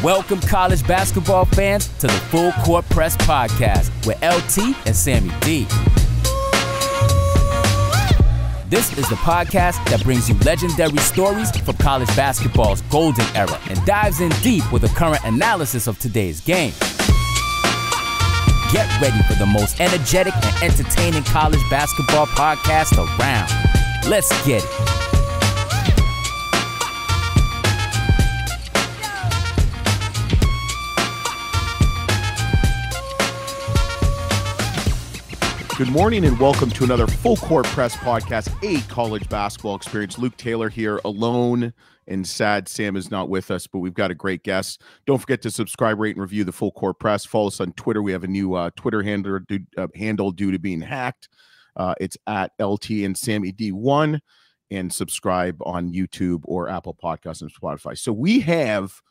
Welcome, college basketball fans, to the Full Court Press Podcast with LT and Sammy D. This is the podcast that brings you legendary stories from college basketball's golden era and dives in deep with a current analysis of today's game. Get ready for the most energetic and entertaining college basketball podcast around. Let's get it. Good morning and welcome to another Full Court Press Podcast, a college basketball experience. Luke Taylor here alone and sad Sam is not with us, but we've got a great guest. Don't forget to subscribe, rate, and review the Full Court Press. Follow us on Twitter. We have a new Twitter handle due to being hacked. It's at LT and Sammy D1, and subscribe on YouTube or Apple Podcasts and Spotify. So we have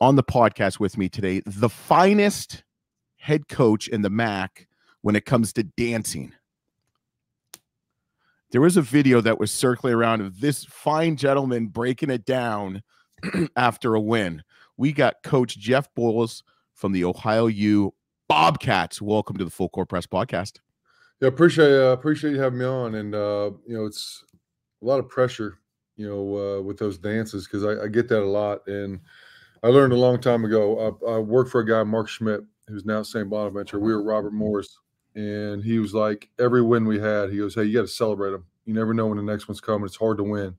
on the podcast with me today the finest head coach in the MAC when it comes to dancing. There was a video that was circling around of this fine gentleman breaking it down after a win. We got Coach Jeff Boals from the Ohio U Bobcats. Welcome to the Full Court Press Podcast. Yeah, appreciate you having me on. And it's a lot of pressure, with those dances, because I get that a lot. And I learned a long time ago. I worked for a guy, Mark Schmidt, who's now at St. Bonaventure. We were Robert Morris. And he was like, every win we had, he goes, hey, you got to celebrate them. You never know when the next one's coming. It's hard to win.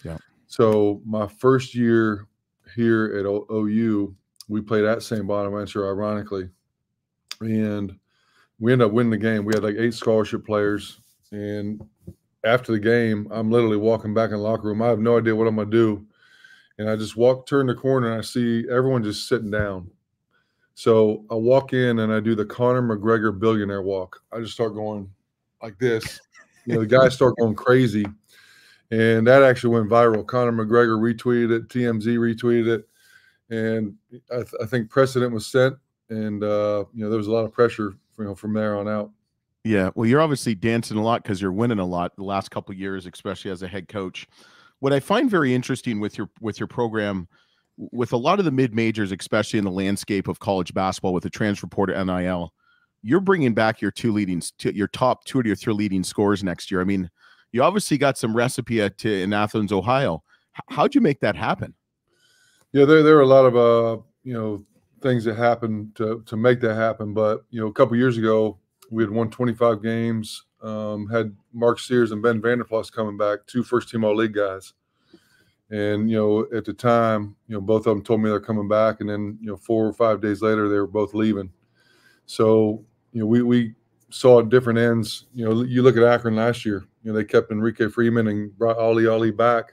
Yeah. So my first year here at OU, we played at St. Bonaventure, ironically. And we ended up winning the game. We had like 8 scholarship players. And after the game, I'm literally walking back in the locker room. I have no idea what I'm going to do. And I just turn the corner, and I see everyone just sitting down. So I walk in and I do the Conor McGregor billionaire walk. I just start going like this. The guys start going crazy. And that actually went viral. Conor McGregor retweeted it. TMZ retweeted it. And I think precedent was set. And, there was a lot of pressure, from there on out. Yeah. Well, you're obviously dancing a lot because you're winning a lot the last couple of years, especially as a head coach. What I find very interesting with your program, with a lot of the mid-majors, especially in the landscape of college basketball with the transfer portal NIL, you're bringing back your top 2 or 3 leading scorers next year. I mean, you obviously got some recipe in Athens, Ohio. How'd you make that happen? Yeah, there are a lot of, things that happened to make that happen. But, a couple years ago, we had won 25 games, had Mark Sears and Ben Vanderplas coming back, 2 first-team All-League guys. And, at the time, both of them told me they're coming back. And then, 4 or 5 days later, they were both leaving. So, we saw different ends. You look at Akron last year, they kept Enrique Freeman and brought Ali back.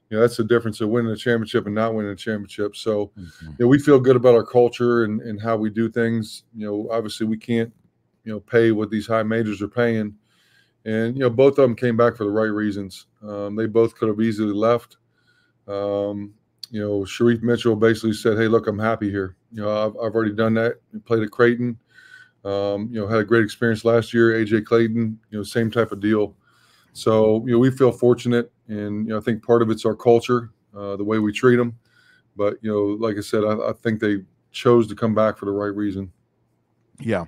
That's the difference of winning a championship and not winning a championship. So, we feel good about our culture and how we do things. Obviously we can't, pay what these high majors are paying. And, both of them came back for the right reasons. They both could have easily left. Sharif Mitchell basically said, hey, look, I'm happy here. I've already done that. Played at Creighton, had a great experience last year. AJ Clayton, same type of deal. So, we feel fortunate, and, I think part of it's our culture, the way we treat them. But, like I said, I think they chose to come back for the right reason. Yeah.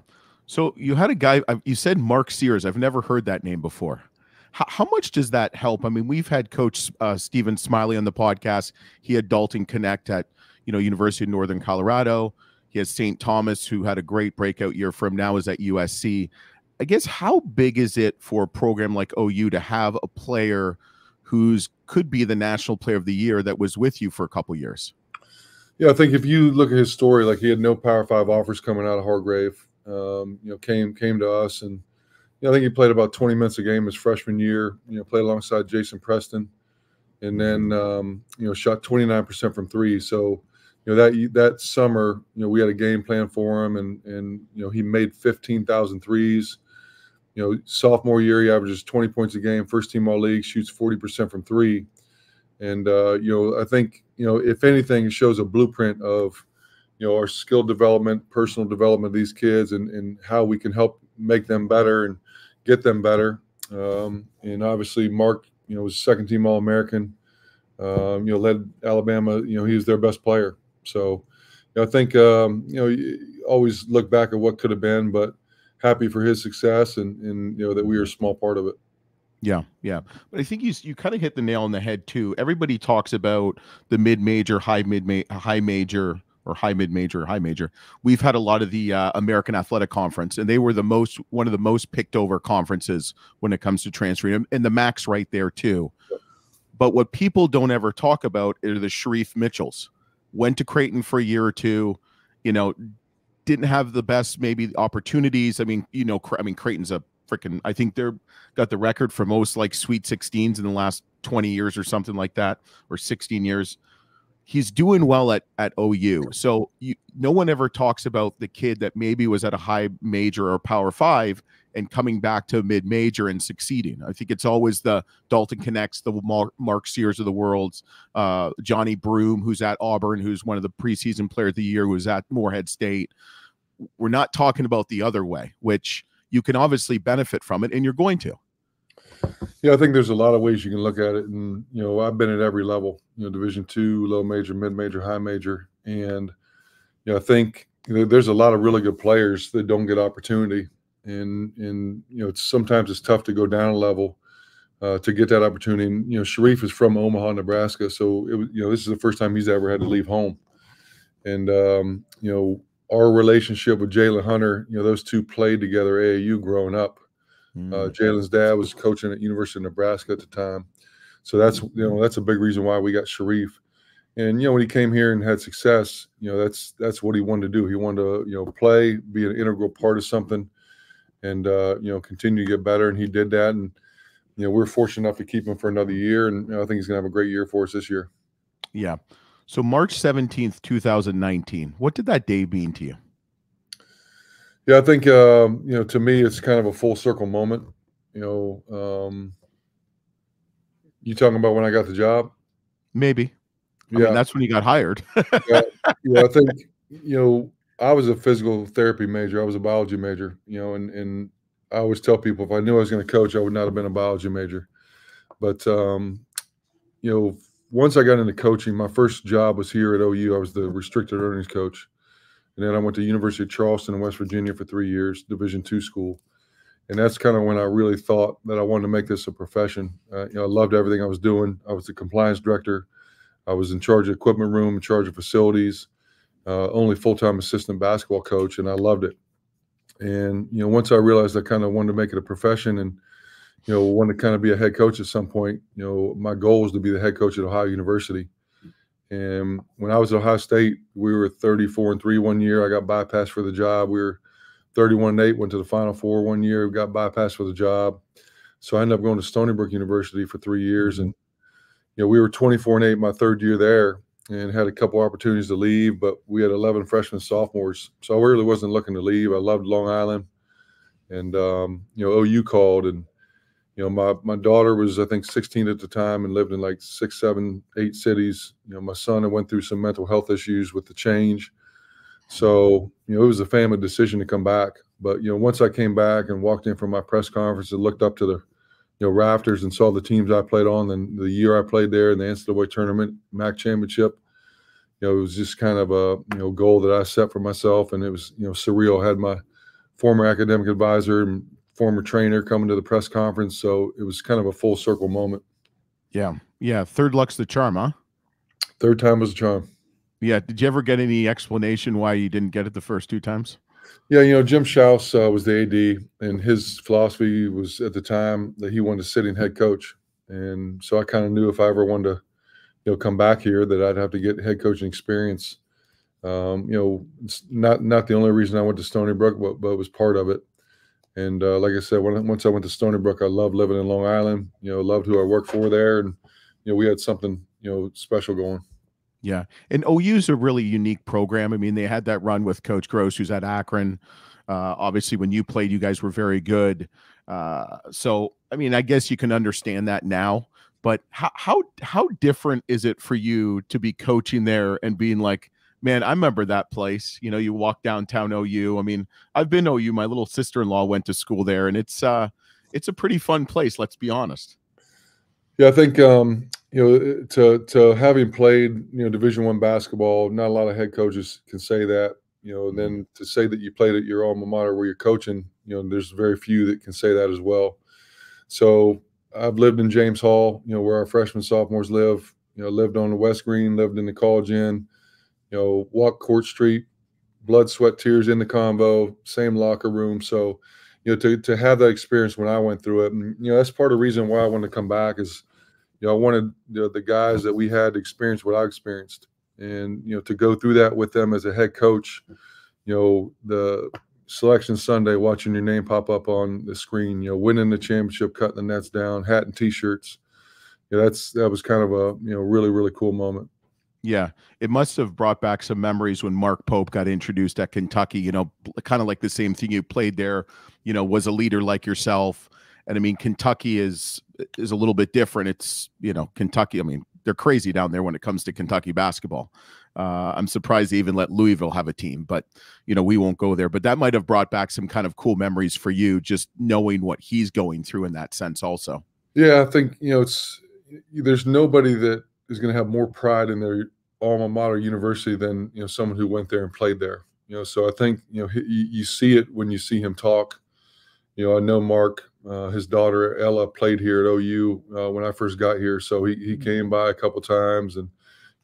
So you had a guy, you said Mark Sears. I've never heard that name before. How much does that help? I mean, we've had Coach Stephen Smiley on the podcast. He had Dalton Connect at, University of Northern Colorado. He has St. Thomas, who had a great breakout year for him, now is at USC. I guess, how big is it for a program like OU to have a player who's could be the National Player of the Year that was with you for a couple years? Yeah, I think if you look at his story, like he had no Power 5 offers coming out of Hargrave, came to us, and I think he played about 20 minutes a game his freshman year, played alongside Jason Preston, and then, shot 29% from 3. So, that summer, we had a game plan for him, and he made 15,000 threes. Sophomore year, he averages 20 points a game, first team All-League, shoots 40% from 3. And, I think, if anything, it shows a blueprint of, our skill development, personal development of these kids, and how we can help make them better and get them better. And obviously Mark, was second team All-American, led Alabama, he was their best player. So, I think you always look back at what could have been, but happy for his success and that we are a small part of it. Yeah, yeah. But I think you kind of hit the nail on the head too. Everybody talks about the mid-major, high major, or high mid-major, high major. We've had a lot of the American Athletic Conference, and they were one of the most picked over conferences when it comes to transferring, and the MAC's right there too. But what people don't ever talk about are the Sharif Mitchells. Went to Creighton for a year or two, didn't have the best maybe opportunities. I mean, Creighton's a freaking, I think they're got the record for most like Sweet 16s in the last 20 years or something like that, or 16 years. He's doing well at OU. So no one ever talks about the kid that maybe was at a high major or Power 5 and coming back to mid-major and succeeding. I think it's always the Dalton Connects, the Mark Sears of the world, Johnny Broom, who's at Auburn, who's one of the preseason player of the year, who's at Morehead State. We're not talking about the other way, which you can obviously benefit from it, and you're going to. Yeah, I think there's a lot of ways you can look at it. And, I've been at every level, Division II, low major, mid-major, high major. And, I think there's a lot of really good players that don't get opportunity. And sometimes it's tough to go down a level to get that opportunity. And, Sharif is from Omaha, Nebraska. So, this is the first time he's ever had to leave home. And, our relationship with Jalen Hunter, those two played together AAU growing up. Jalen's dad was coaching at University of Nebraska at the time. So that's a big reason why we got Sharif. And, when he came here and had success, that's what he wanted to do. He wanted to, play, be an integral part of something and, continue to get better. And he did that. And, we're fortunate enough to keep him for another year. And I think he's going to have a great year for us this year. Yeah. So March 17th, 2019, what did that day mean to you? Yeah, I think, to me, it's kind of a full circle moment. You talking about when I got the job? Maybe. I mean, that's when you got hired. Yeah, I think, I was a physical therapy major. I was a biology major, and I always tell people if I knew I was going to coach, I would not have been a biology major. But, once I got into coaching, my first job was here at OU. I was the restricted earnings coach. And then I went to University of Charleston in West Virginia for 3 years, Division II school. And that's kind of when I really thought that I wanted to make this a profession. I loved everything I was doing. I was the compliance director. I was in charge of equipment room, in charge of facilities, only full-time assistant basketball coach, and I loved it. And, once I realized I kind of wanted to make it a profession and, wanted to kind of be a head coach at some point, my goal was to be the head coach at Ohio University. And when I was at Ohio State, we were 34-3 one year. I got bypassed for the job. We were 31-8, went to the Final Four one year, got bypassed for the job. So I ended up going to Stony Brook University for 3 years. And, we were 24-8 my third year there and had a couple opportunities to leave, but we had 11 freshmen, sophomores. So I really wasn't looking to leave. I loved Long Island. And, OU called and, my daughter was, I think, 16 at the time and lived in like 6, 7, 8 cities. My son had went through some mental health issues with the change. So, it was a family decision to come back. But, once I came back and walked in from my press conference and looked up to the, rafters and saw the teams I played on and the year I played there in the NCAA tournament, MAC championship, it was just kind of a, goal that I set for myself. And it was, surreal. I had my former academic advisor and former trainer coming to the press conference. So it was kind of a full circle moment. Yeah. Yeah. Third luck's the charm, huh? Third time was a charm. Yeah. Did you ever get any explanation why you didn't get it the first 2 times? Yeah. Jim Schaus was the AD, and his philosophy was at the time that he wanted a sitting head coach. And so I kind of knew if I ever wanted to, come back here that I'd have to get head coaching experience. It's not the only reason I went to Stony Brook, but it was part of it. And like I said, once I went to Stony Brook, I loved living in Long Island, loved who I worked for there. And, we had something, special going. Yeah. And OU's a really unique program. I mean, they had that run with Coach Gross, who's at Akron. Obviously, when you played, you guys were very good. So, I mean, I guess you can understand that now. But how different is it for you to be coaching there and being like, man, I remember that place. You walk downtown OU. I mean, I've been OU. My little sister-in-law went to school there, and it's a pretty fun place. Let's be honest. Yeah, I think to having played Division I basketball, not a lot of head coaches can say that. And then to say that you played at your alma mater where you're coaching, there's very few that can say that as well. So I've lived in James Hall, where our freshmen, sophomores live. Lived on the West Green, lived in the College Inn. Walked Court Street, blood, sweat, tears in the convo, same locker room. So, to have that experience when I went through it, and that's part of the reason why I wanted to come back is, I wanted the guys that we had to experience what I experienced, and to go through that with them as a head coach. The selection Sunday, watching your name pop up on the screen, winning the championship, cutting the nets down, hat and T-shirts. That was kind of a really, really cool moment. Yeah, it must have brought back some memories when Mark Pope got introduced at Kentucky, kind of like the same thing. You played there, was a leader like yourself. And I mean, Kentucky is a little bit different. It's, Kentucky, I mean, they're crazy down there when it comes to Kentucky basketball. I'm surprised they even let Louisville have a team, but, we won't go there. But that might have brought back some kind of cool memories for you, just knowing what he's going through in that sense also. Yeah, I think, there's nobody that is going to have more pride in their alma mater university than someone who went there and played there. So I think you see it when you see him talk. I know Mark, his daughter Ella played here at OU when I first got here, so he came by a couple times, and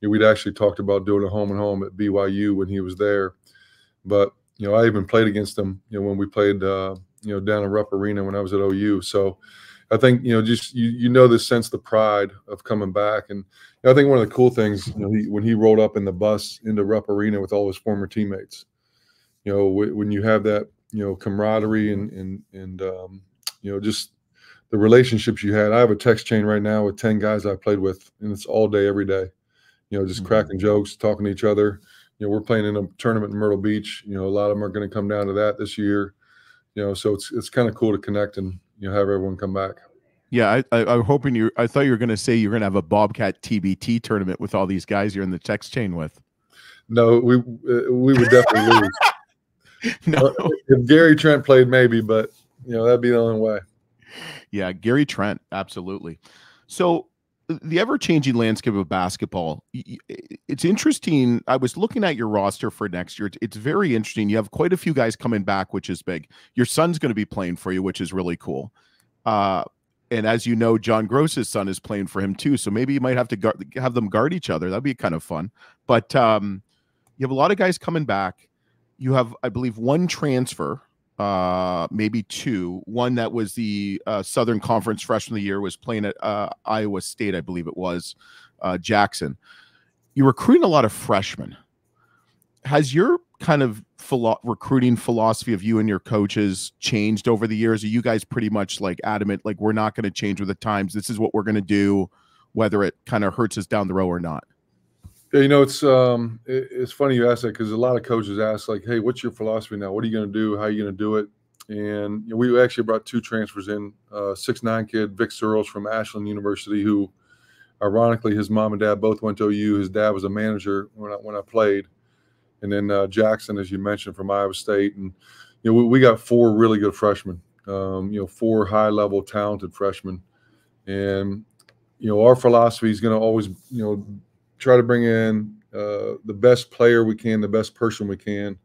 we'd actually talked about doing a home and home at BYU when he was there. But I even played against him when we played down in Rupp Arena when I was at OU. So I think just the sense, the pride of coming back. And I think one of the cool things, when he rolled up in the bus into Rupp Arena with all his former teammates, when you have that camaraderie and just the relationships you had. I have a text chain right now with 10 guys I played with, and it's all day, every day. Just cracking jokes, talking to each other. We're playing in a tournament in Myrtle Beach. A lot of them are going to come down to that this year. So it's kind of cool to connect and have everyone come back. Yeah, I'm hoping I thought you were going to say you're going to have a Bobcat TBT tournament with all these guys you're in the text chain with. No, we would definitely lose. No, if Gary Trent played, maybe, but that'd be the only way. Yeah, Gary Trent, absolutely. So the ever-changing landscape of basketball, it's interesting. I was looking at your roster for next year. It's very interesting. You have quite a few guys coming back, which is big. Your son's going to be playing for you, which is really cool. And as you know, John Gross's son is playing for him too. So maybe you might have to have them guard each other. That'd be kind of fun. But you have a lot of guys coming back. You have, I believe, one transfer, maybe two. One that was the Southern Conference Freshman of the Year, was playing at Iowa State, I believe it was, Jackson. You're recruiting a lot of freshmen. Has your kind of recruiting philosophy of you and your coaches changed over the years? Are you guys pretty much like adamant, like we're not going to change with the times, this is what we're going to do, whether it kind of hurts us down the road or not? Yeah, it's funny you ask that, because a lot of coaches ask, like, hey, what's your philosophy now? What are you going to do? How are you going to do it? And we actually brought two transfers in, 6'9" kid, Vic Searles from Ashland University, who ironically his mom and dad both went to OU. His dad was a manager when I played. And then Jackson, as you mentioned, from Iowa State. And we got four really good freshmen, four high-level talented freshmen. And our philosophy is going to always try to bring in the best player we can, the best person we can,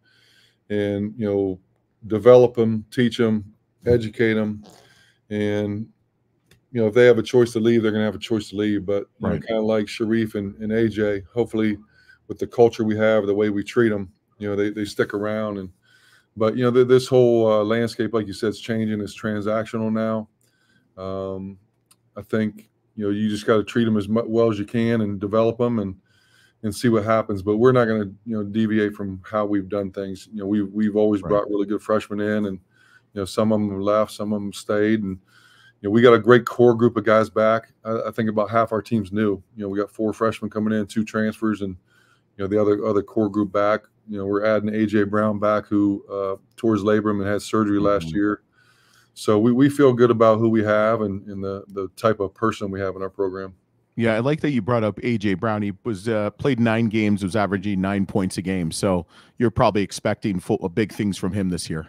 and develop them, teach them, educate them. And if they have a choice to leave, they're going to have a choice to leave. But kind of like Sharif and AJ, hopefully with the culture we have, the way we treat them, they stick around. But this whole landscape, like you said, is changing. It's transactional now. I think you just got to treat them as well as you can and develop them and see what happens. But we're not going to deviate from how we've done things. We've always brought really good freshmen in, and some of them left, some of them stayed, and we got a great core group of guys back. I think about half our team's new. We got 4 freshmen coming in, 2 transfers, and the other core group back. We're adding AJ Brown back, who tore his labrum and had surgery last year. So we feel good about who we have and the type of person we have in our program. Yeah, I like that you brought up AJ Brown. He was played 9 games, was averaging 9 points a game. So you're probably expecting big things from him this year.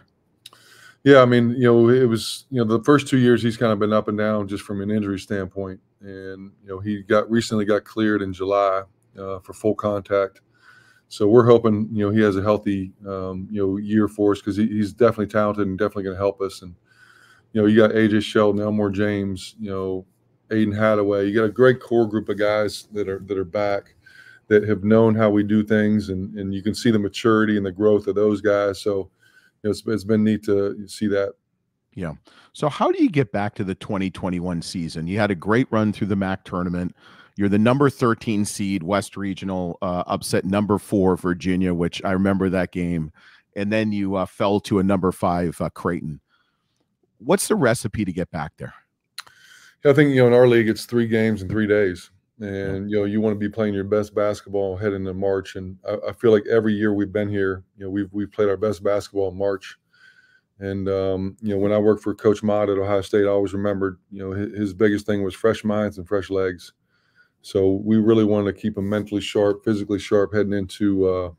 Yeah, I mean, it was, the first 2 years he's kind of been up and down just from an injury standpoint. And, he recently got cleared in July for full contact. So we're hoping, he has a healthy, year for us because he's definitely talented and definitely going to help us. And, you got AJ Sheldon, Elmore James, Aiden Hadaway. You got a great core group of guys that are back that have known how we do things. And you can see the maturity and the growth of those guys. So, it's been neat to see that. Yeah. So how do you get back to the 2021 season? You had a great run through the MAC tournament. You're the number 13 seed, West Regional, upset number 4 Virginia, which I remember that game. And then you fell to a number 5 Creighton. What's the recipe to get back there? I think, in our league, it's 3 games in 3 days. And, you want to be playing your best basketball heading into March. And I feel like every year we've been here, we've played our best basketball in March. And, when I worked for Coach Mott at Ohio State, I always remembered, his biggest thing was fresh minds and fresh legs. So we really wanted to keep them mentally sharp, physically sharp heading into,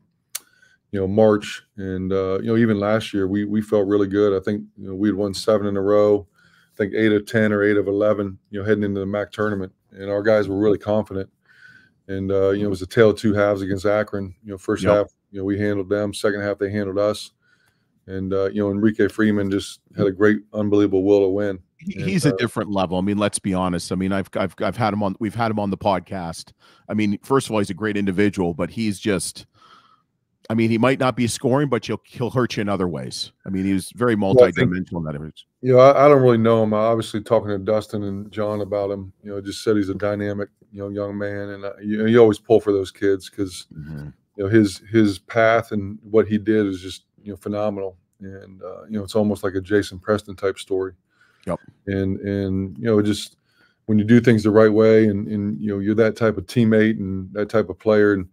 March. And, even last year, we felt really good. I think, we'd won 7 in a row. I think 8 of 10 or 8 of 11, heading into the MAC tournament. And our guys were really confident. And, it was a tale of 2 halves against Akron. First half, we handled them. Second half, they handled us. And, Enrique Freeman just had a great, unbelievable will to win. He's a different level. I mean, let's be honest. I mean, I've had him on, we've had him on the podcast. I mean, first of all, he's a great individual, but he's just, I mean, he might not be scoring, but he'll hurt you in other ways. I mean, he was very multidimensional in that image. I don't really know him. I obviously talking to Dustin and John about him, just said he's a dynamic, young man. And you always pull for those kids because, his path and what he did is just, phenomenal. And, it's almost like a Jason Preston type story. Yep. And just when you do things the right way and you're that type of teammate and that type of player and,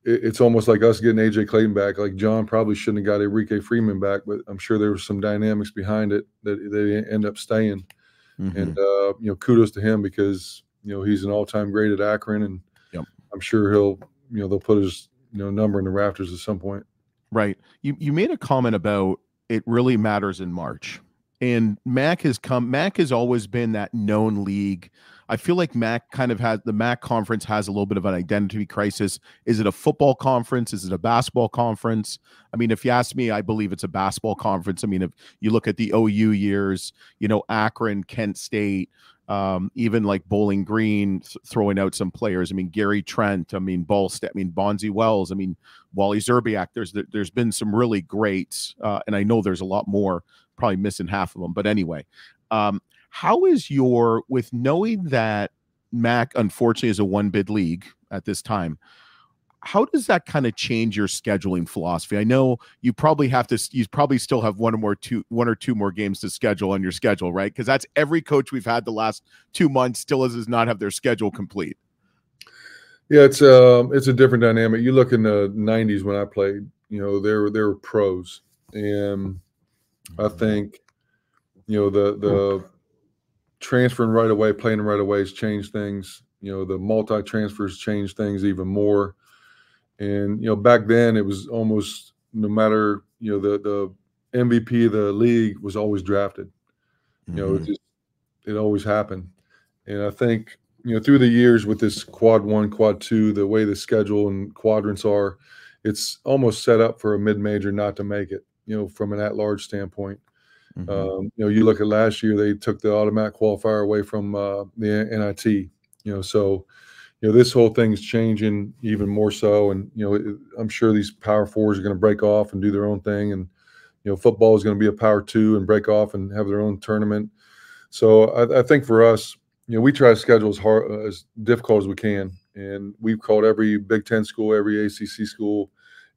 it's almost like us getting AJ Clayton back. Like John probably shouldn't have got Enrique Freeman back, but I'm sure there was some dynamics behind it that they end up staying. And, kudos to him because, he's an all-time great at Akron and I'm sure they'll put his, number in the rafters at some point. Right. You made a comment about it really matters in March. And MAC has always been that known league. I feel like the MAC conference has a little bit of an identity crisis. Is it a football conference? Is it a basketball conference? I mean, if you ask me, I believe it's a basketball conference. I mean, if you look at the OU years, Akron, Kent State, even like Bowling Green throwing out some players. I mean, Gary Trent, I mean, Boals, I mean, Bonzi Wells, I mean, Wally Zerbiak. There's been some really greats, and I know there's a lot more, probably missing half of them. But anyway, how is with knowing that MAC unfortunately is a 1-bid league at this time, how does that kind of change your scheduling philosophy? I know you probably still have one or two more games to schedule on your schedule, right? Because that's every coach we've had the last 2 months still does not have their schedule complete. Yeah, it's a different dynamic. You look in the 90s when I played, there were pros. And I think, the transferring right away, playing right away has changed things. The multi-transfers changed things even more. And, back then it was almost no matter, the MVP of the league was always drafted. It always happened. And I think, through the years with this quad 1, quad 2, the way the schedule and quadrants are, it's almost set up for a mid-major not to make it, from an at-large standpoint. You look at last year, they took the automatic qualifier away from the NIT, so, this whole thing's changing even more so. And, I'm sure these power 4s are going to break off and do their own thing. And, football is going to be a power 2 and break off and have their own tournament. So I think for us, we try to schedule as difficult as we can. And we've called every Big Ten school, every ACC school,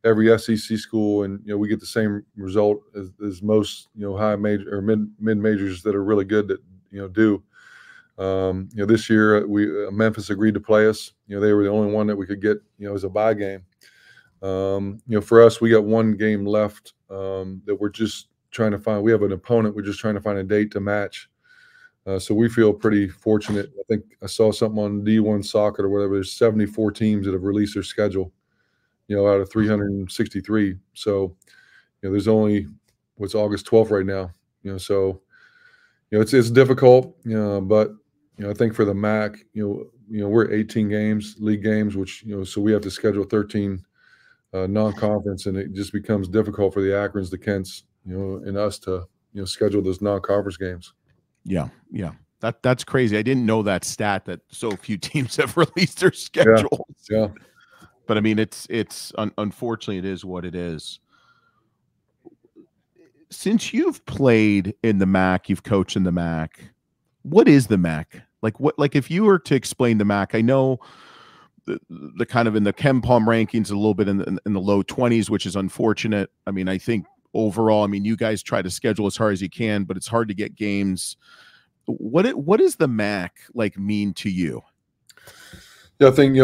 every SEC school, and we get the same result as most high major or mid majors that are really good that do. This year Memphis agreed to play us. They were the only one that we could get as a bye game. For us, we got 1 game left that we're just trying to find. We have an opponent. We're just trying to find a date to match. So we feel pretty fortunate. I think I saw something on D1 Soccer or whatever. There's 74 teams that have released their schedule, out of 363. So, there's only what's August 12th right now. So it's difficult. But I think for the MAC, we're 18 games, league games, which so we have to schedule 13 non-conference, and it just becomes difficult for the Akrons, the Kents, and us to schedule those non-conference games. Yeah. That's crazy. I didn't know that stat that so few teams have released their schedules. Yeah. But I mean, it's unfortunately, it is what it is. Since you've played in the MAC, you've coached in the MAC. What is the MAC? Like if you were to explain the MAC, I know the kind of in the KenPom rankings a little bit in the low 20s, which is unfortunate. I mean, I think overall, I mean, you guys try to schedule as hard as you can, but it's hard to get games. What does the MAC mean to you? Yeah, I think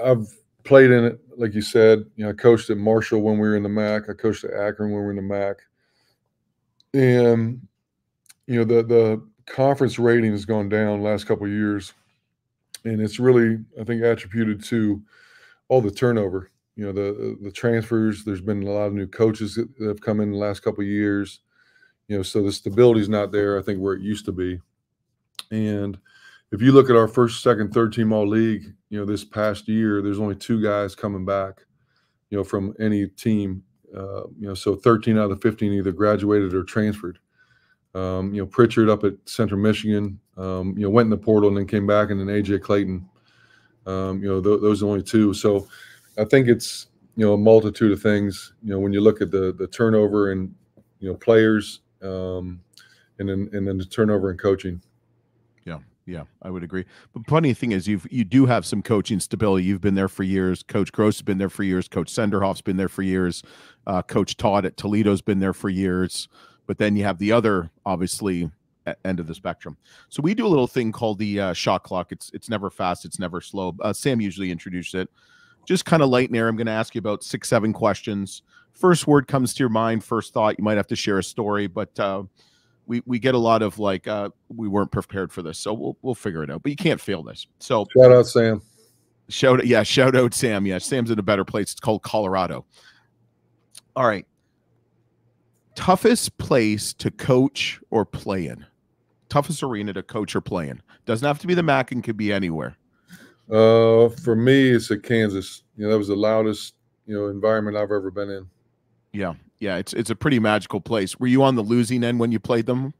I've played in it, like you said. I coached at Marshall when we were in the MAC. I coached at Akron when we were in the MAC, and the conference rating has gone down the last couple of years, and it's really, I think, attributed to all the turnover. The transfers. There's been a lot of new coaches that have come in the last couple of years. So the stability is not there, I think, where it used to be. And if you look at our first, second, third team all league, this past year, there's only 2 guys coming back, from any team. So 13 out of the 15 either graduated or transferred. Pritchard up at Central Michigan, went in the portal and then came back, and then AJ Clayton. Those are only 2. So I think it's a multitude of things. When you look at the turnover and players, and then the turnover in coaching. Yeah, I would agree. But funny thing is, you do have some coaching stability. You've been there for years. Coach Gross has been there for years. Coach Senderhoff's been there for years. Coach Todd at Toledo's been there for years. But then you have the other, obviously, end of the spectrum. So we do a little thing called the shot clock. It's never fast. It's never slow. Sam usually introduced it. Just kind of light and air. I'm going to ask you about 6-7 questions. First word comes to your mind, first thought. You might have to share a story, but we get a lot of we weren't prepared for this, so we'll figure it out. But you can't fail this. So shout out Sam. Shout out Sam. Yeah, Sam's in a better place. It's called Colorado. All right. Toughest place to coach or play in? Toughest arena to coach or play in? Doesn't have to be the MAC and could be anywhere. For me, it's at Kansas. That was the loudest environment I've ever been in. Yeah, it's a pretty magical place. Were you on the losing end when you played them?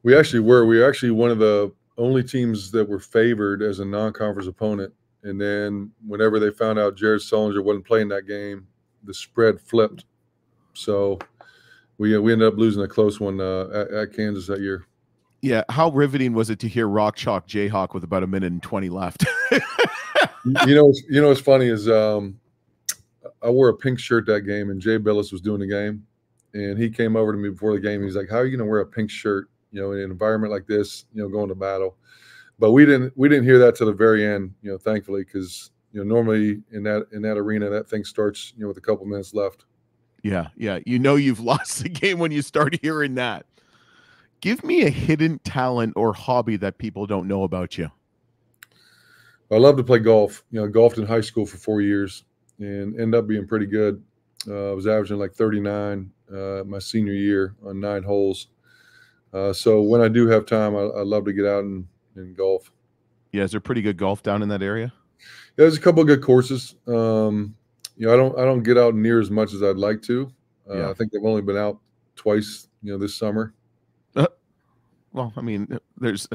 We actually were. We were actually one of the only teams that were favored as a non-conference opponent. And then whenever they found out Jared Sullinger wasn't playing that game, the spread flipped. So we ended up losing a close one at Kansas that year. Yeah, how riveting was it to hear Rock Chalk Jayhawk with about 1:20 left? What's funny is I wore a pink shirt that game, and Jay Billis was doing the game, and he came over to me before the game. He's like, "How are you going to wear a pink shirt, in an environment like this, going to battle?" But we didn't hear that till the very end, thankfully, because normally in that arena, that thing starts, with a couple minutes left. Yeah, you've lost the game when you start hearing that. Give me a hidden talent or hobby that people don't know about you. I love to play golf. Golfed in high school for 4 years and ended up being pretty good. I was averaging like 39 my senior year on 9 holes. So when I do have time, I love to get out and golf. Yeah, is there pretty good golf down in that area? Yeah, there's a couple of good courses. I don't get out near as much as I'd like to. I think I've only been out twice, this summer. Well, I mean, there's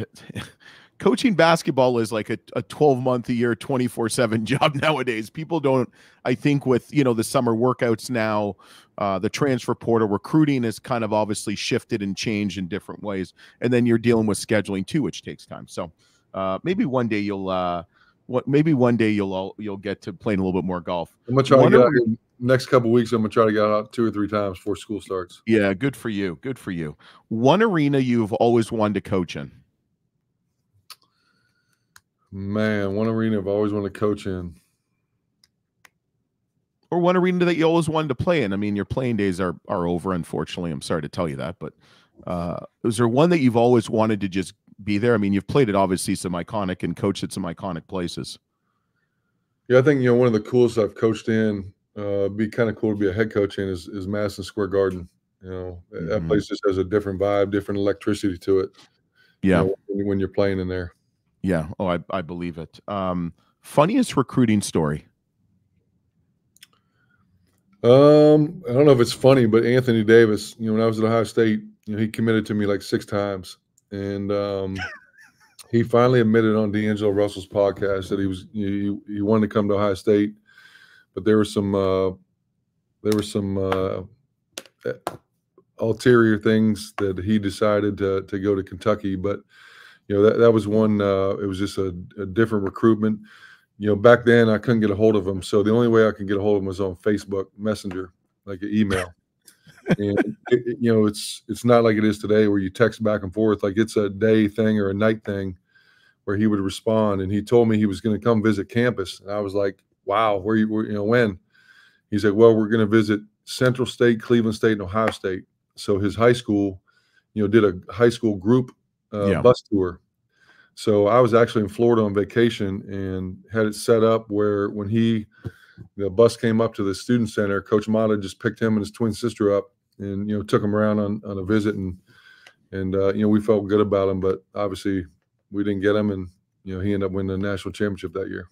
coaching basketball is like a 12-month-a-year, 24/7 job nowadays. People don't, I think, with the summer workouts now, the transfer portal, recruiting is kind of obviously shifted and changed in different ways, and then you're dealing with scheduling too, which takes time. So maybe one day you'll get to playing a little bit more golf. I'm gonna try to get out in the next couple of weeks. I'm gonna try to get out 2 or 3 times before school starts. Yeah, good for you. Good for you. One arena you've always wanted to coach in. Man, one arena I've always wanted to coach in. Or one arena that you always wanted to play in. I mean, your playing days are over, unfortunately. I'm sorry to tell you that, but is there one that you've always wanted to just be there? I mean, you've played at obviously some iconic and coached at some iconic places. Yeah, I think one of the coolest I've coached in, be kind of cool to be a head coach in is Madison Square Garden. That place just has a different vibe, different electricity to it. Yeah. When you're playing in there. Yeah. Oh, I believe it. Funniest recruiting story. I don't know if it's funny, but Anthony Davis, when I was at Ohio State, he committed to me like 6 times. And he finally admitted on D'Angelo Russell's podcast that he wanted to come to Ohio State, but there were some ulterior things that he decided to go to Kentucky. But that was one. It was just a different recruitment. Back then I couldn't get a hold of him, so the only way I could get a hold of him was on Facebook Messenger, like an email. And it's not like it is today where you text back and forth. Like it's a day thing or a night thing where he would respond. And he told me he was going to come visit campus, and I was like, "Wow, when?" He's like, "Well, we're going to visit Central State, Cleveland State, and Ohio State." So his high school, did a high school group bus tour. So I was actually in Florida on vacation and had it set up where when the bus came up to the student center, Coach Mata just picked him and his twin sister up and, took him around on a visit. And we felt good about him, but obviously we didn't get him. And, he ended up winning the national championship that year.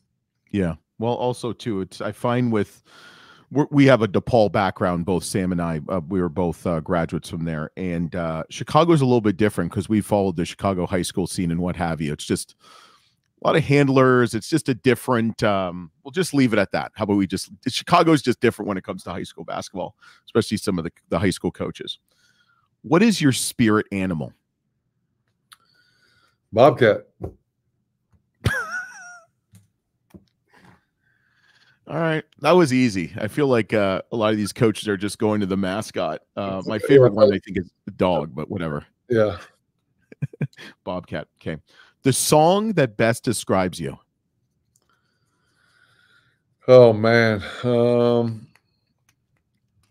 Yeah. Well, also too, I find we have a DePaul background, both Sam and I. We were both graduates from there, and Chicago's a little bit different because we followed the Chicago high school scene and what have you. It's just a lot of handlers. It's just a different. We'll just leave it at that. How about Chicago's just different when it comes to high school basketball, especially some of the high school coaches. What is your spirit animal? Bobcat. All right. That was easy. I feel like a lot of these coaches are just going to the mascot. My favorite one, I think, is the dog, but whatever. Yeah. Bobcat. Okay. The song that best describes you. Oh, man.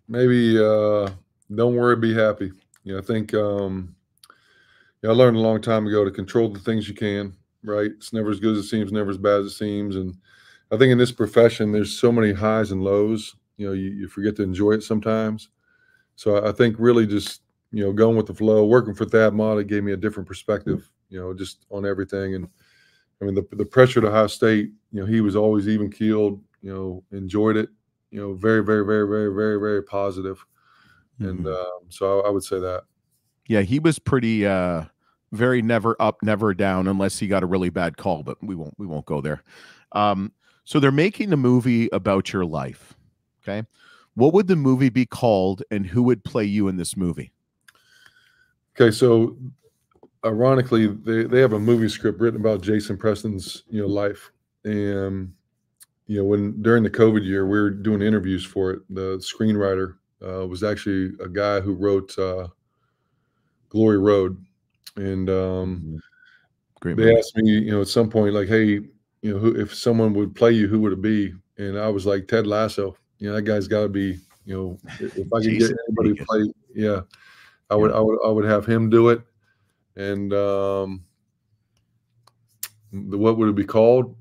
Maybe Don't Worry, Be Happy. I think I learned a long time ago to control the things you can, right? It's never as good as it seems, never as bad as it seems. And I think in this profession, there's so many highs and lows, you forget to enjoy it sometimes. So I think really just, going with the flow, working for Thad Mata gave me a different perspective, just on everything. And I mean, the pressure at Ohio State, he was always even keeled, enjoyed it, very, very, very, very, very, very positive. And so I would say that. Yeah, he was pretty very never up, never down, unless he got a really bad call, but we won't go there. So they're making a movie about your life. Okay. What would the movie be called and who would play you in this movie? Okay. So ironically, they have a movie script written about Jason Preston's, life. And, when during the COVID year, we were doing interviews for it. The screenwriter was actually a guy who wrote Glory Road. And Great they movie. asked me, at some point, like, hey, if someone would play you, who would it be? And I was like, Ted Lasso. That guy's got to be, if I could get anybody to play, I would have him do it. And what would it be called?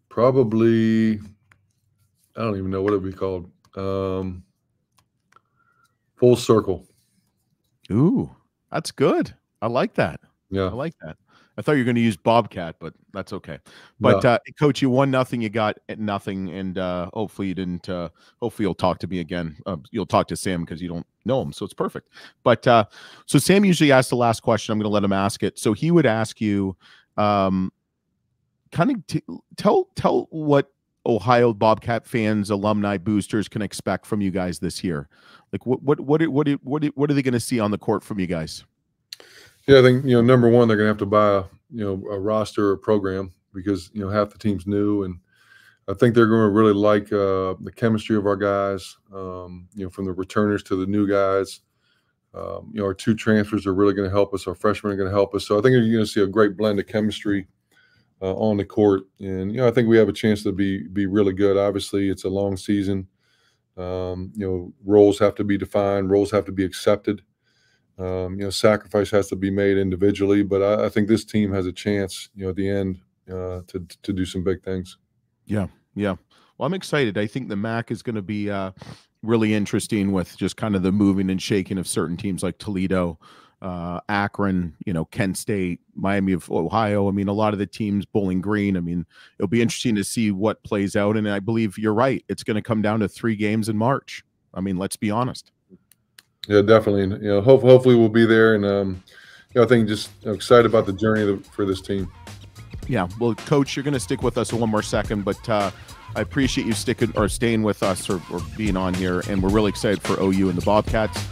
Probably, I don't even know what it would be called. Full Circle. Ooh, that's good. I like that. Yeah, I like that. I thought you were going to use Bobcat, but that's okay. But Coach, you won nothing. You got nothing, and hopefully you didn't. Hopefully you'll talk to me again. You'll talk to Sam because you don't know him, so it's perfect. But so Sam usually asks the last question. I'm going to let him ask it. So he would ask you, kind of tell what Ohio Bobcat fans, alumni, boosters can expect from you guys this year. Like what are they going to see on the court from you guys? Yeah, I think, number one, they're going to have to buy a roster or program because, half the team's new. And I think they're going to really like the chemistry of our guys, from the returners to the new guys. Our 2 transfers are really going to help us. Our freshmen are going to help us. So I think you're going to see a great blend of chemistry on the court. And, I think we have a chance to be really good. Obviously, it's a long season. Roles have to be defined. Roles have to be accepted. Sacrifice has to be made individually, but I think this team has a chance, at the end, to do some big things. Yeah. Well, I'm excited. I think the MAC is going to be really interesting with just kind of the moving and shaking of certain teams like Toledo, Akron, Kent State, Miami of Ohio. I mean, a lot of the teams, Bowling Green. I mean, it'll be interesting to see what plays out. And I believe you're right. It's going to come down to 3 games in March. I mean, let's be honest. Yeah, definitely. Hopefully we'll be there. And, I think just excited about the journey for this team. Yeah. Well, Coach, you're going to stick with us one more second, but I appreciate you staying with us or being on here. And we're really excited for OU and the Bobcats.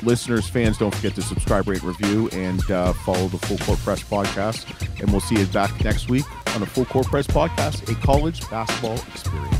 Listeners, fans, don't forget to subscribe, rate, review, and follow the Full Court Press podcast. And we'll see you back next week on a Full Court Press podcast, a college basketball experience.